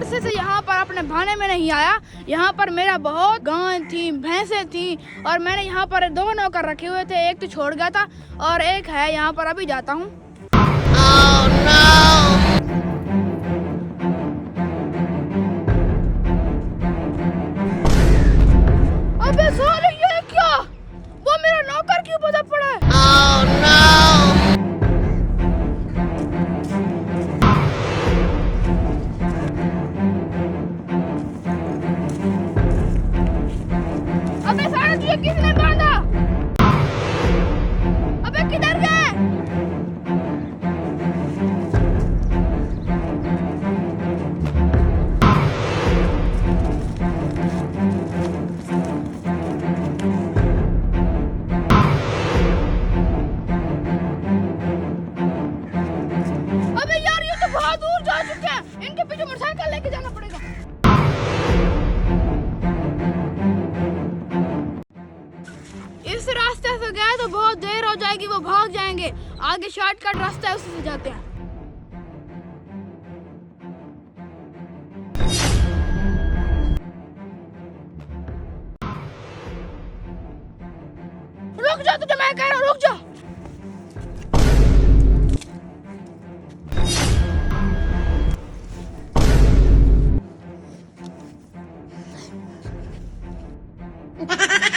अरसे से यहाँ पर अपने भाने में नहीं आया। यहाँ पर मेरा बहुत गाय थी, भैंसें थी और मैंने यहाँ पर 2 नौकर रखे हुए थे। एक तो छोड़ गया था और एक है यहाँ पर, अभी जाता हूँ। Oh, no! अबे साले ये क्या? वो मेरा नौकर क्यों बदल पड़ा है? Oh, no! अबे साले तुझे किसने बांधा? अबे किधर गए? अबे यार ये तो बहुत दूर जा चुके हैं। इनके पीछे मोटरसाइकिल लेके जाना पड़ेगा। इस रास्ते से गए तो बहुत देर हो जाएगी, वो भाग जाएंगे। आगे शॉर्टकट रास्ता है, उसी से जाते हैं। रुक जा, तुझे मैं कह रहा हूँ रुक जा। Ha ha ha!